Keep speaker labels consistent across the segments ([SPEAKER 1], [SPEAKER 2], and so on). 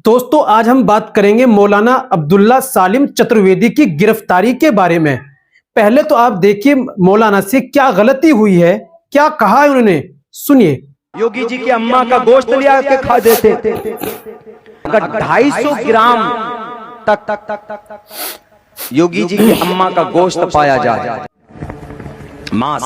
[SPEAKER 1] दोस्तों आज हम बात करेंगे मौलाना अब्दुल्ला सालिम चतुर्वेदी की गिरफ्तारी के बारे में। पहले तो आप देखिए मौलाना से क्या गलती हुई है, क्या कहा है उन्होंने, सुनिए।
[SPEAKER 2] योगी जी की अम्मा का गोश्त लिया के खा देते। अगर 250 ग्राम तक योगी जी की अम्मा का गोश्त पाया जाए मांस,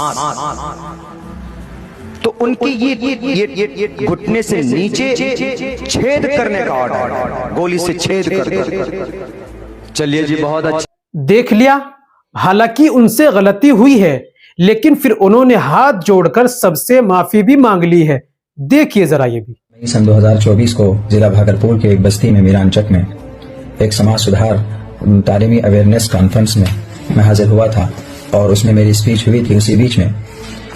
[SPEAKER 2] तो उनकी ये घुटने से नीचे छेद करने का ऑर्डर, गोली से छेद कर। चलिए जी, बहुत अच्छा।
[SPEAKER 1] देख लिया, हालांकि उनसे गलती हुई है लेकिन फिर उन्होंने हाथ जोड़कर सबसे माफी भी मांग ली है। देखिए जरा ये भी।
[SPEAKER 3] सन 2024 को जिला भागलपुर के एक बस्ती में मीरानचक में एक समाज सुधार तालीमी अवेयरनेस कॉन्फ्रेंस में मैं हाजिर हुआ था और उसमें मेरी स्पीच हुई थी। उसी बीच में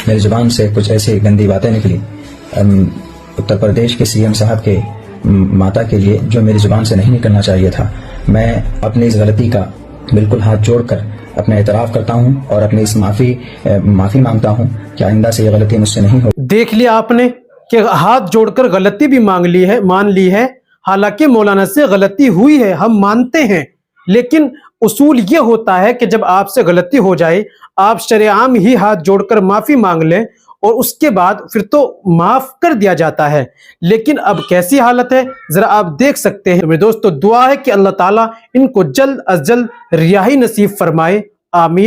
[SPEAKER 3] मेरी जुबान से कुछ ऐसी गंदी बातें निकली उत्तर प्रदेश के सीएम साहब के माता के लिए, जो मेरी जुबान से नहीं निकलना चाहिए था। मैं अपनी इस गलती का बिल्कुल हाथ जोड़कर अपना एतराफ करता हूं और अपनी इस माफी मांगता हूं कि आइंदा से ये गलती मुझसे नहीं हो।
[SPEAKER 1] देख लिया आपने कि हाथ जोड़कर गलती भी मान ली है। हालांकि मौलाना से गलती हुई है, हम मानते हैं, लेकिन उसूल ये होता है कि जब आपसे गलती हो जाए आप शरेआम ही हाथ जोड़कर माफी मांग लें और उसके बाद फिर तो माफ कर दिया जाता है। लेकिन अब कैसी हालत है जरा आप देख सकते हैं। मेरे दोस्तों दुआ है कि अल्लाह ताला इनको जल्द अज जल्द रिहाई नसीब फरमाए, आमीन।